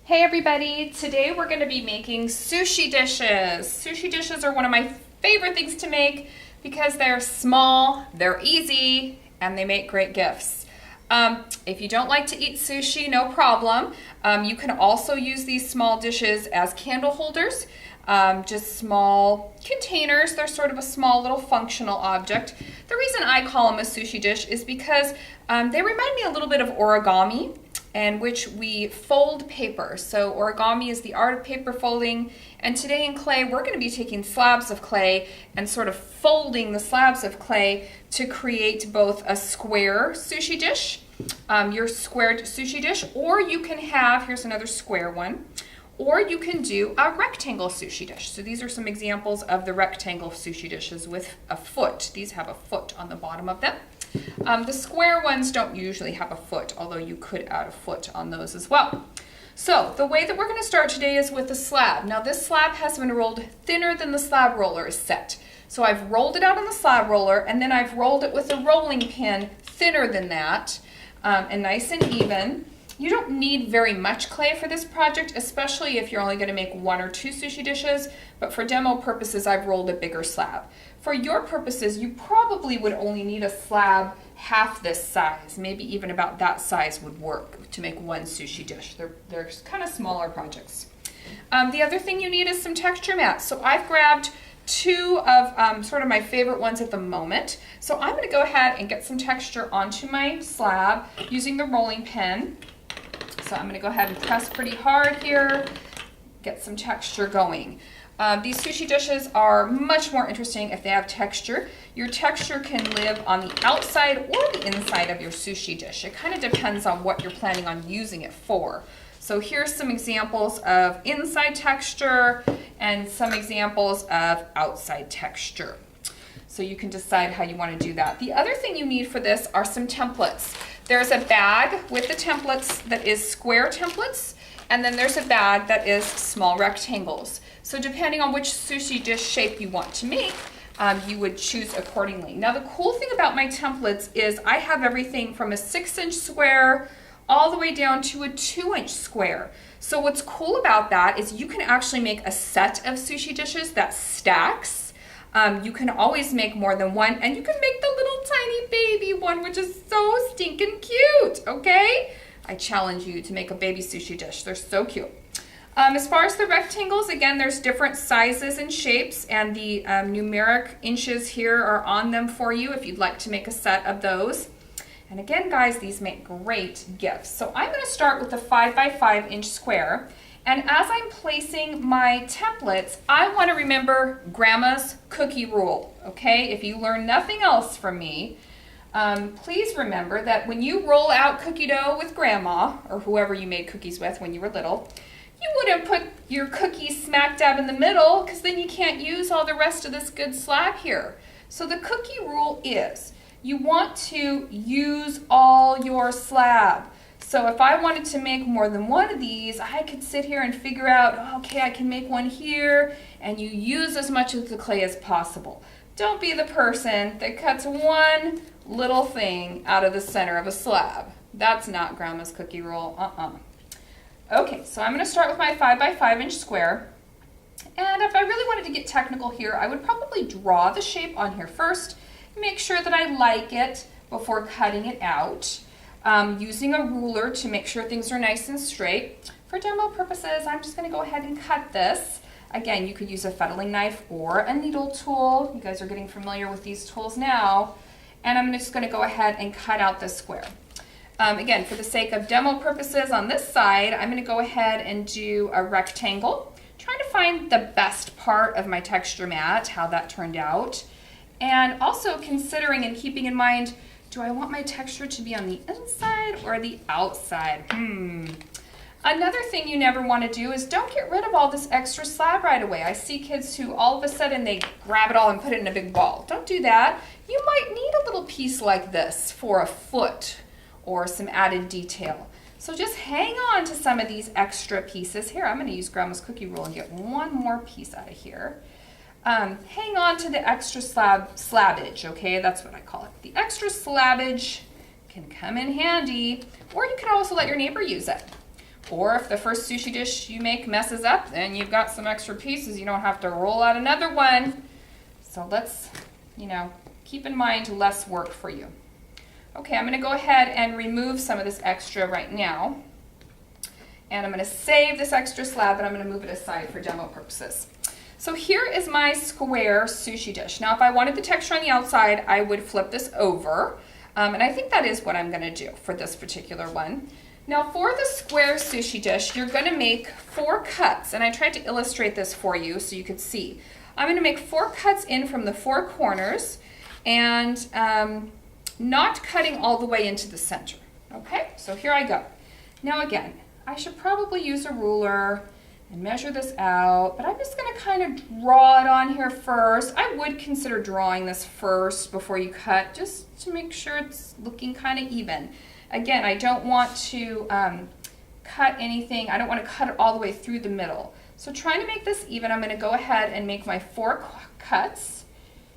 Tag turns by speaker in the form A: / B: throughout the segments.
A: Hey everybody, today we're going to be making sushi dishes. Sushi dishes are one of my favorite things to make because they're small, they're easy, and they make great gifts. If you don't like to eat sushi, no problem. You can also use these small dishes as candle holders, just small containers. They're sort of a small little functional object. The reason I call them a sushi dish is because they remind me a little bit of origami, in which we fold paper. So origami is the art of paper folding, and today in clay we're going to be taking slabs of clay and sort of folding the slabs of clay to create both a square sushi dish, your squared sushi dish, or you can have, here's another square one, or you can do a rectangle sushi dish. So these are some examples of the rectangle sushi dishes with a foot. These have a foot on the bottom of them. The square ones don't usually have a foot, although you could add a foot on those as well. So the way that we're going to start today is with a slab. Now this slab has been rolled thinner than the slab roller is set. So I've rolled it out on the slab roller, and then I've rolled it with a rolling pin thinner than that, and nice and even. You don't need very much clay for this project, especially if you're only going to make one or two sushi dishes, but for demo purposes I've rolled a bigger slab. For your purposes, you probably would only need a slab half this size, maybe even about that size would work to make one sushi dish. They're kind of smaller projects. The other thing you need is some texture mats. So I've grabbed two of sort of my favorite ones at the moment. So I'm going to go ahead and get some texture onto my slab using the rolling pin. So I'm going to go ahead and press pretty hard here, get some texture going. These sushi dishes are much more interesting if they have texture. Your texture can live on the outside or the inside of your sushi dish. It kind of depends on what you're planning on using it for. So here's some examples of inside texture and some examples of outside texture. So you can decide how you want to do that. The other thing you need for this are some templates. There's a bag with the templates that is square templates, and then there's a bag that is small rectangles. So depending on which sushi dish shape you want to make, you would choose accordingly. Now the cool thing about my templates is I have everything from a 6-inch square all the way down to a 2-inch square. So what's cool about that is you can actually make a set of sushi dishes that stacks. You can always make more than one, and you can make the little tiny baby one, which is so stinking cute, okay? I challenge you to make a baby sushi dish. They're so cute. As far as the rectangles, again, there's different sizes and shapes, and the numeric inches here are on them for you if you'd like to make a set of those. And again, guys, these make great gifts. So I'm going to start with the 5 by 5 inch square. And as I'm placing my templates, I want to remember Grandma's cookie rule, okay? If you learn nothing else from me, please remember that when you roll out cookie dough with Grandma, or whoever you made cookies with when you were little, you wouldn't put your cookies smack dab in the middle, because then you can't use all the rest of this good slab here. So the cookie rule is you want to use all your slab. So if I wanted to make more than one of these, I could sit here and figure out, okay, I can make one here, and you use as much of the clay as possible. Don't be the person that cuts one little thing out of the center of a slab. That's not Grandma's cookie rule. Okay, so I'm going to start with my 5 by 5 inch square. And if I really wanted to get technical here, I would probably draw the shape on here first, make sure that I like it before cutting it out. Using a ruler to make sure things are nice and straight. For demo purposes, I'm just going to go ahead and cut this. Again, you could use a fettling knife or a needle tool. You guys are getting familiar with these tools now. And I'm just going to go ahead and cut out this square. Again, for the sake of demo purposes on this side, I'm going to go ahead and do a rectangle. Trying to find the best part of my texture mat, how that turned out. And also considering and keeping in mind, do I want my texture to be on the inside or the outside? Another thing you never want to do is don't get rid of all this extra slab right away. I see kids who all of a sudden they grab it all and put it in a big ball. Don't do that. You might need a little piece like this for a foot or some added detail. So just hang on to some of these extra pieces. Here, I'm going to use Grandma's cookie rule and get one more piece out of here. Hang on to the extra slabbage, okay? That's what I call it. The extra slabbage can come in handy, or you can also let your neighbor use it. Or if the first sushi dish you make messes up, then you've got some extra pieces. You don't have to roll out another one. So let's, keep in mind less work for you. Okay, I'm going to go ahead and remove some of this extra right now. And I'm going to save this extra slab, and I'm going to move it aside for demo purposes. So here is my square sushi dish. Now, if I wanted the texture on the outside, I would flip this over. And I think that is what I'm going to do for this particular one. Now, for the square sushi dish, you're going to make 4 cuts. And I tried to illustrate this for you so you could see. I'm going to make 4 cuts in from the 4 corners and not cutting all the way into the center. Okay, so here I go. Now again, I should probably use a ruler and measure this out, but I'm just going to kind of draw it on here first. I would consider drawing this first before you cut, just to make sure it's looking kind of even. Again, I don't want to cut anything. I don't want to cut it all the way through the middle. So trying to make this even, I'm going to go ahead and make my 4 cuts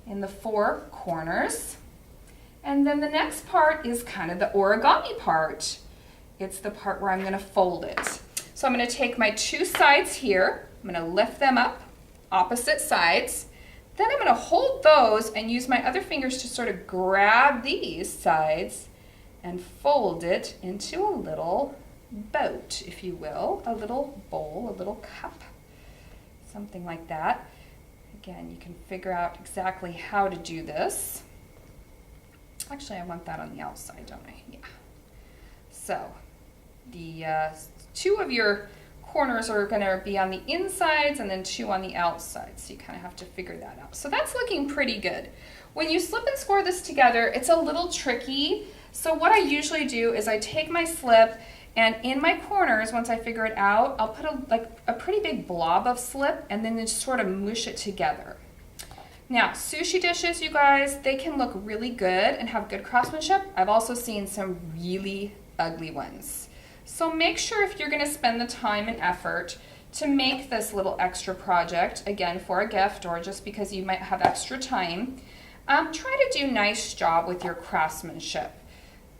A: in the 4 corners. And then the next part is kind of the origami part. It's the part where I'm going to fold it. So I'm going to take my 2 sides here. I'm going to lift them up, opposite sides. Then I'm going to hold those and use my other fingers to sort of grab these sides and fold it into a little boat, if you will, a little bowl, a little cup, something like that. Again, you can figure out exactly how to do this. Actually, I want that on the outside, don't I? Yeah. So the 2 of your corners are going to be on the insides and then 2 on the outsides. So you kind of have to figure that out. So that's looking pretty good. When you slip and score this together, it's a little tricky. So what I usually do is I take my slip, and in my corners, once I figure it out, I'll put a pretty big blob of slip and then just sort of mush it together. Now, sushi dishes, you guys, they can look really good and have good craftsmanship. I've also seen some really ugly ones. So make sure if you're going to spend the time and effort to make this little extra project, again, for a gift or just because you might have extra time, try to do a nice job with your craftsmanship.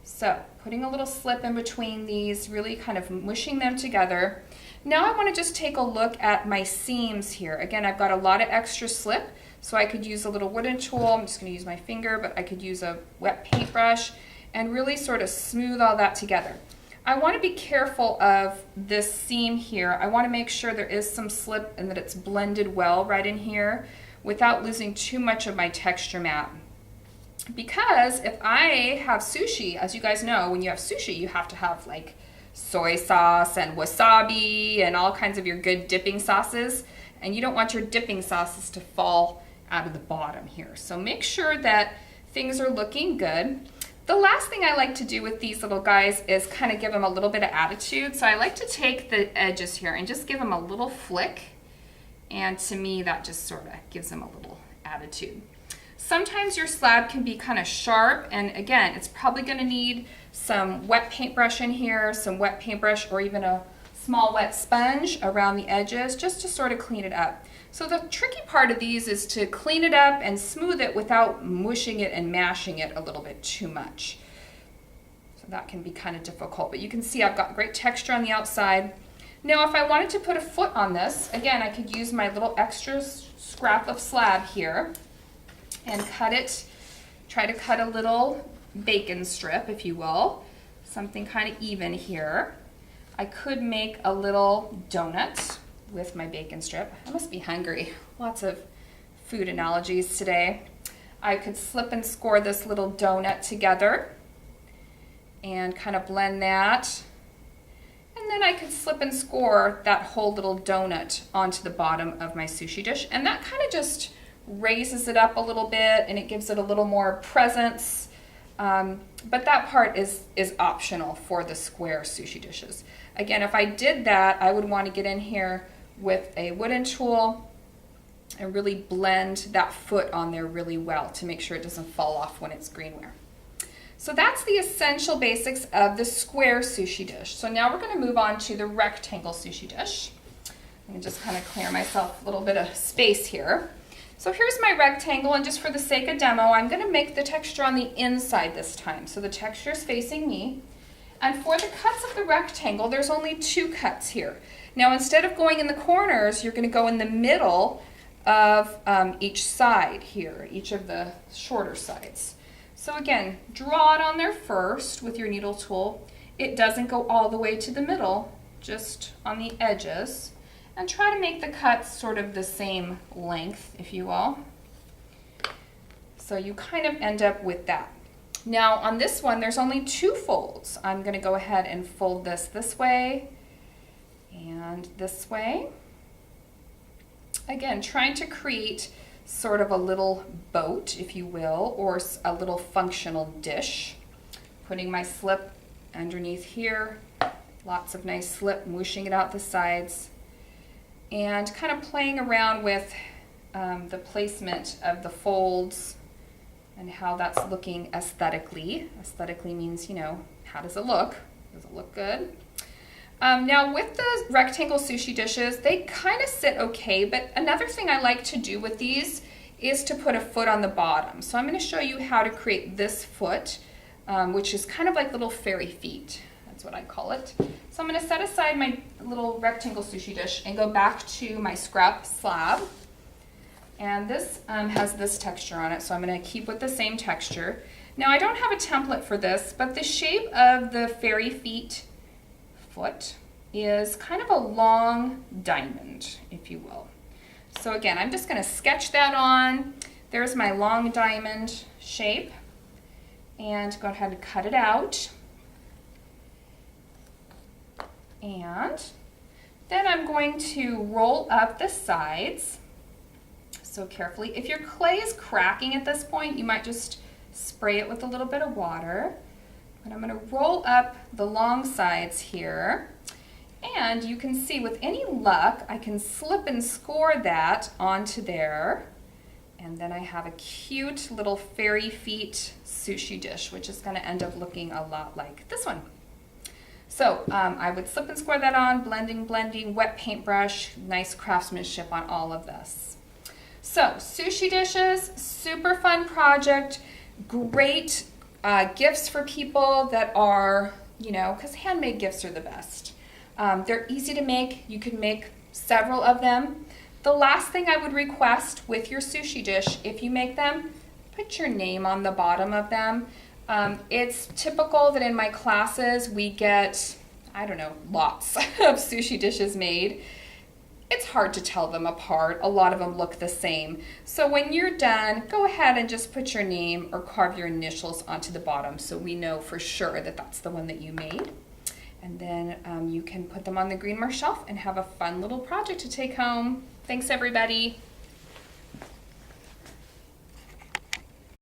A: So putting a little slip in between these, really kind of mushing them together. Now I want to just take a look at my seams here. Again, I've got a lot of extra slip, so I could use a little wooden tool. I'm just going to use my finger, but I could use a wet paintbrush and really sort of smooth all that together. I want to be careful of this seam here. I want to make sure there is some slip and that it's blended well right in here without losing too much of my texture mat. Because if I have sushi, as you guys know, when you have sushi, you have to have like soy sauce and wasabi and all kinds of your good dipping sauces. And you don't want your dipping sauces to fall out of the bottom here. So make sure that things are looking good. The last thing I like to do with these little guys is kind of give them a little bit of attitude. So I like to take the edges here and just give them a little flick. And to me, that just sort of gives them a little attitude. Sometimes your slab can be kind of sharp, and again, it's probably going to need some wet paintbrush in here, some wet paintbrush or even a small wet sponge around the edges just to sort of clean it up. So the tricky part of these is to clean it up and smooth it without mushing it and mashing it a little bit too much. So that can be kind of difficult, but you can see I've got great texture on the outside. Now if I wanted to put a foot on this, again, I could use my little extra scrap of slab here and cut it, try to cut a little bacon strip, if you will, something kind of even here. I could make a little donut with my bacon strip. I must be hungry. Lots of food analogies today. I could slip and score this little donut together and kind of blend that. And then I could slip and score that whole little donut onto the bottom of my sushi dish. And that kind of just raises it up a little bit and it gives it a little more presence. But that part is optional for the square sushi dishes. Again, if I did that, I would want to get in here with a wooden tool and really blend that foot on there really well to make sure it doesn't fall off when it's greenware. So that's the essential basics of the square sushi dish. So now we're going to move on to the rectangle sushi dish. I'm going to just kind of clear myself a little bit of space here. So here's my rectangle, and just for the sake of demo, I'm going to make the texture on the inside this time. So the texture is facing me. And for the cuts of the rectangle, there's only 2 cuts here. Now instead of going in the corners, you're going to go in the middle of each side here, each of the shorter sides. So again, draw it on there first with your needle tool. It doesn't go all the way to the middle, just on the edges. And try to make the cuts sort of the same length, if you will. So you kind of end up with that. Now on this one, there's only 2 folds. I'm going to go ahead and fold this way and this way. Again, trying to create sort of a little boat, if you will, or a little functional dish. Putting my slip underneath here, lots of nice slip, whooshing it out the sides, and kind of playing around with the placement of the folds and how that's looking aesthetically. Aesthetically means, you know, how does it look? Does it look good? Now with the rectangle sushi dishes, they kind of sit okay, but another thing I like to do with these is to put a foot on the bottom. So I'm going to show you how to create this foot, which is kind of like little fairy feet. That's what I call it. So I'm going to set aside my little rectangle sushi dish and go back to my scrap slab. And this has this texture on it, so I'm going to keep with the same texture. Now I don't have a template for this, but the shape of the fairy feet foot is kind of a long diamond, if you will. So again, I'm just going to sketch that on. There's my long diamond shape, and go ahead and cut it out. And then I'm going to roll up the sides. So carefully. If your clay is cracking at this point, you might just spray it with a little bit of water. But I'm going to roll up the long sides here. And you can see with any luck, I can slip and score that onto there. And then I have a cute little fairy feet sushi dish, which is going to end up looking a lot like this one. So I would slip and score that on, blending, wet paintbrush, nice craftsmanship on all of this. So sushi dishes, super fun project, great gifts for people that are, you know, because handmade gifts are the best. They're easy to make. You can make several of them. The last thing I would request with your sushi dish, if you make them, put your name on the bottom of them. It's typical that in my classes we get, I don't know, lots of sushi dishes made. It's hard to tell them apart. A lot of them look the same. So when you're done, go ahead and just put your name or carve your initials onto the bottom so we know for sure that that's the one that you made. And then you can put them on the greenware shelf and have a fun little project to take home. Thanks, everybody.